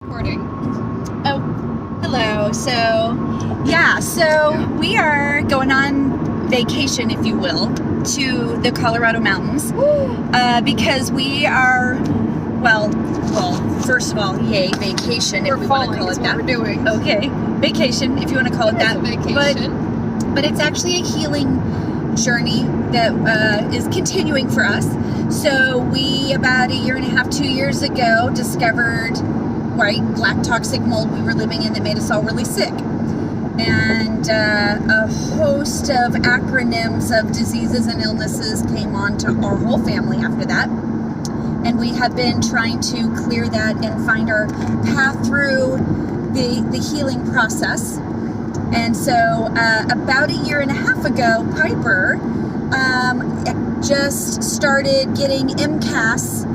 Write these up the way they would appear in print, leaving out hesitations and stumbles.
recording. Oh, hello. So we are going on vacation, if you will, to the Colorado mountains because we are, well, first of all, yay, vacation, if we want to call it that. We're doing. Okay, vacation, if you want to call it that. It's a vacation. But it's actually a healing journey that is continuing for us. So we, about a year and a half, 2 years ago, discovered black toxic mold we were living in that made us all really sick. And a host of acronyms of diseases and illnesses came on to our whole family after that. And we have been trying to clear that and find our path through the healing process. And so about a year and a half ago, Piper just started getting MCAS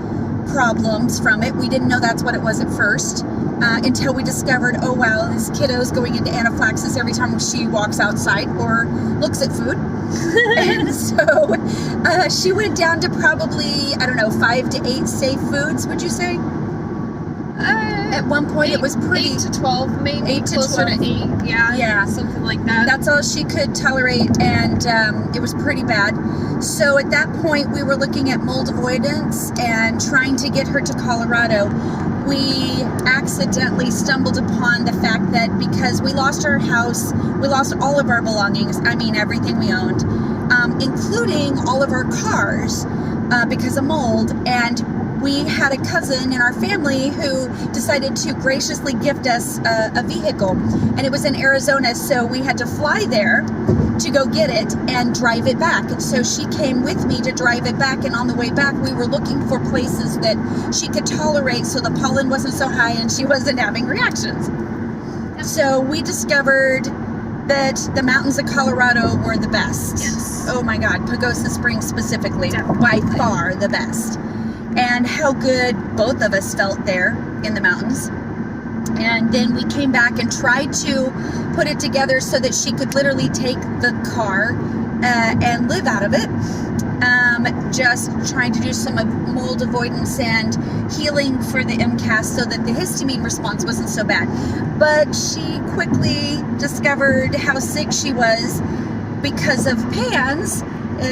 problems from it. We didn't know that's what it was at first until we discovered, oh wow, this kiddo's going into anaphylaxis every time she walks outside or looks at food. And so she went down to probably, 5 to 8 safe foods, would you say? At one point, it was pretty. 8 to 12, maybe. 8 to closer 12. to 8. Yeah. Something like that. That's all she could tolerate, and it was pretty bad. So at that point, we were looking at mold avoidance and trying to get her to Colorado. We accidentally stumbled upon the fact that because we lost our house, we lost all of our belongings, everything we owned, including all of our cars because of mold. And we had a cousin in our family who decided to graciously gift us a vehicle, and it was in Arizona, so we had to fly there to go get it and drive it back. And so she came with me to drive it back, and on the way back we were looking for places that she could tolerate so the pollen wasn't so high and she wasn't having reactions. So we discovered that the mountains of Colorado were the best. Yes. Oh my God, Pagosa Springs specifically, Definitely. by far the best. And how good both of us felt there in the mountains. And then we came back and tried to put it together so that she could literally take the car and live out of it. Just trying to do some mold avoidance and healing for the MCAS so that the histamine response wasn't so bad. But she quickly discovered how sick she was because of PANS,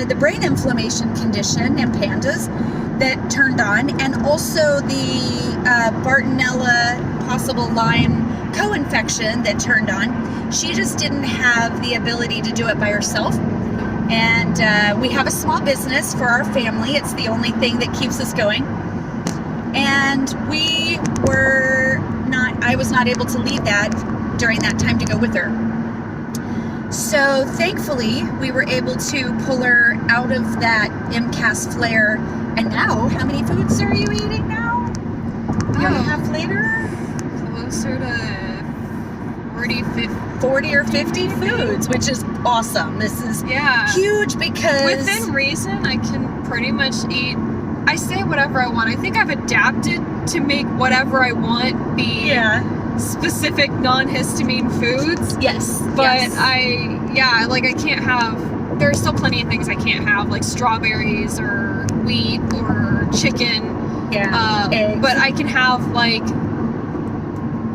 the brain inflammation condition, and PANDAS that turned on, and also the Bartonella possible Lyme co-infection that turned on. She just didn't have the ability to do it by herself. And we have a small business for our family. It's the only thing that keeps us going. And I was not able to leave that during that time to go with her. So thankfully, we were able to pull her out of that MCAS flare. And now, how many foods are you eating now? A year and a half later? Closer to 40 or 50 foods, which is awesome. This is huge because within reason, I can pretty much eat. I say whatever I want. I think I've adapted to make whatever I want be specific non-histamine foods. Yes. But I can't have. There are still plenty of things I can't have, like strawberries or wheat or chicken. Eggs. But I can have like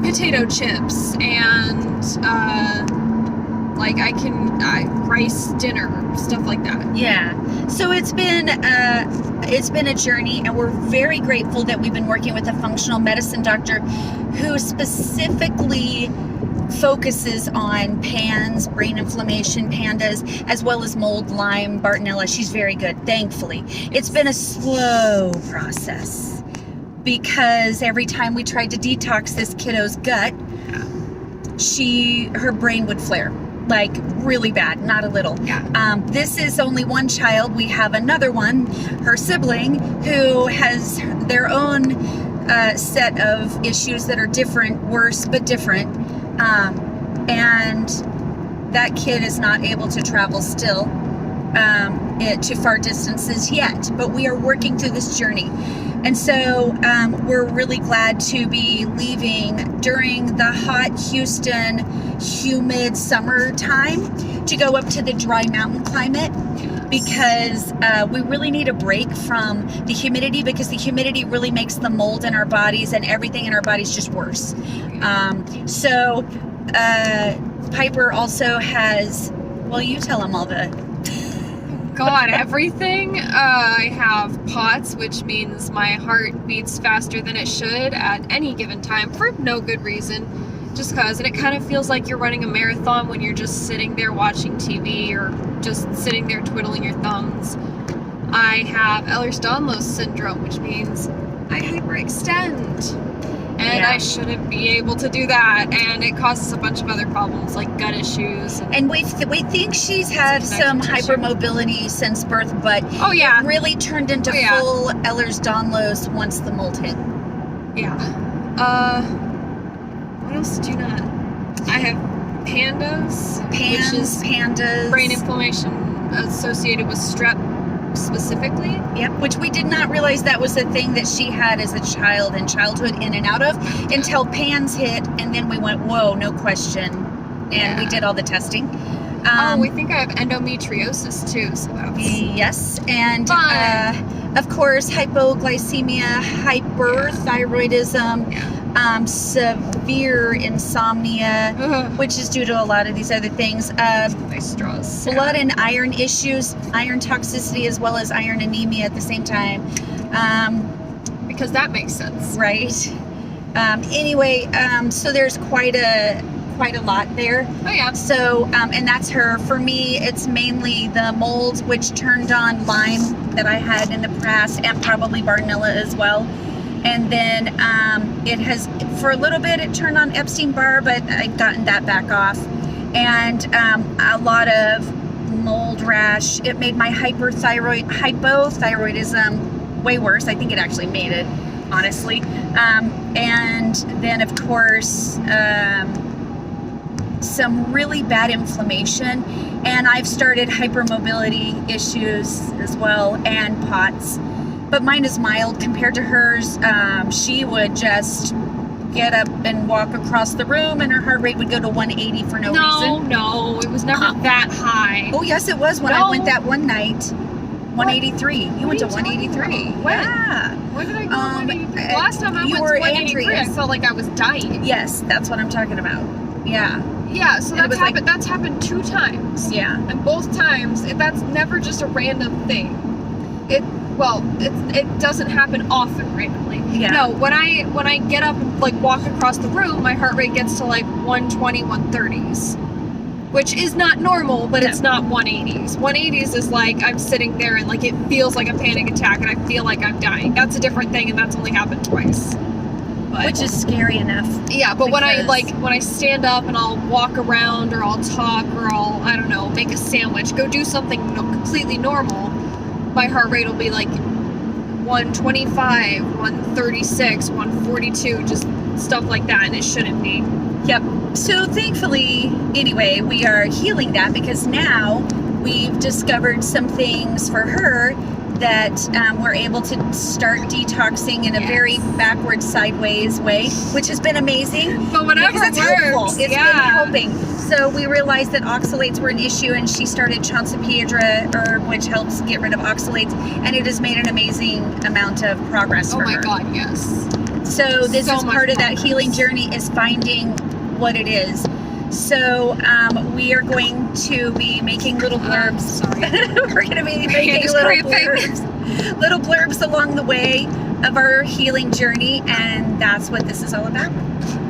potato chips and rice dinner, stuff like that. Yeah. So it's been a journey, and we're very grateful that we've been working with a functional medicine doctor who specifically focuses on PANS, brain inflammation, PANDAS, as well as mold, Lyme, Bartonella. She's very good, thankfully. It's been a slow process because every time we tried to detox this kiddo's gut, her brain would flare, like really bad, not a little. This is only one child. We have another one, her sibling, who has their own set of issues that are different, worse but different. And that kid is not able to travel still to far distances yet, but we are working through this journey. And so we're really glad to be leaving during the hot Houston humid summer time to go up to the dry mountain climate. because we really need a break from the humidity, because the humidity really makes the mold in our bodies and everything in our bodies just worse. So Piper also has, well, you tell them all the... God, everything. I have POTS, which means my heart beats faster than it should at any given time for no good reason. Just cause, and it kind of feels like you're running a marathon when you're just sitting there watching TV or just sitting there twiddling your thumbs. I have Ehlers-Danlos syndrome, which means I hyperextend. And I shouldn't be able to do that, and it causes a bunch of other problems like gut issues. And we think she's had some hypermobility since birth, but it really turned into full Ehlers-Danlos once the mold hit. Yeah. What else do you not? I have PANDAS, which is PANDAS, brain inflammation associated with strep specifically. Yep, which we did not realize that was a thing that she had as a child in childhood, in and out of, until PANS hit, and then we went, whoa, no question, and we did all the testing. We think I have endometriosis too, so that was yes, and of course hypoglycemia, hyperthyroidism, severe insomnia, which is due to a lot of these other things. Blood and iron issues, iron toxicity, as well as iron anemia at the same time. Because that makes sense, right? Anyway, so there's quite a lot there. Oh yeah. So, and that's her. For me, it's mainly the mold, which turned on Lyme that I had in the past, and probably Bartonella as well. And then it has, for a little bit, it turned on Epstein-Barr, but I've gotten that back off. And a lot of mold rash. It made my hypothyroidism way worse. I think it actually made it, honestly. And then, of course, some really bad inflammation. And I've started hypermobility issues as well, and POTS. But mine is mild compared to hers. She would just get up and walk across the room, and her heart rate would go to 180 for no reason. No, it was never that high. Oh, yes, it was when I went that one night. 183. You went to 183. When? Yeah. When did I go to 183? Last time I went to 183, I felt like I was dying. Yes, that's what I'm talking about. Yeah. Yeah, so that's happened. That's happened 2 times. Yeah. And both times, that's never just a random thing. It doesn't happen often randomly. Yeah. No, when I get up and like walk across the room, my heart rate gets to like 120, 130s, which is not normal, but it's not 180s. 180s is like I'm sitting there and like it feels like a panic attack and I feel like I'm dying. That's a different thing, and that's only happened twice. But, which is scary enough. Yeah, but when I stand up and I'll walk around or I'll talk or I'll, I don't know, make a sandwich, go do something completely normal, my heart rate will be like 125, 136, 142, just stuff like that, and it shouldn't be. Yep. So thankfully, anyway, we are healing that, because now we've discovered some things for her that we're able to start detoxing in a very backward, sideways way, which has been amazing. But whatever it's works. helpful. It's been helping. So we realized that oxalates were an issue, and she started Chansapiedra herb, which helps get rid of oxalates, and it has made an amazing amount of progress for her. Oh my God, yes. So this is part of that healing journey, is finding what it is. So we are going to be making little blurbs. We're going to be making little blurbs along the way of our healing journey, and that's what this is all about.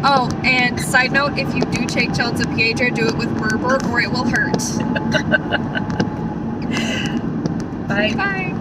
Oh, and side note, if you do take Chansapiedra, do it with Berber or it will hurt. Bye. Bye.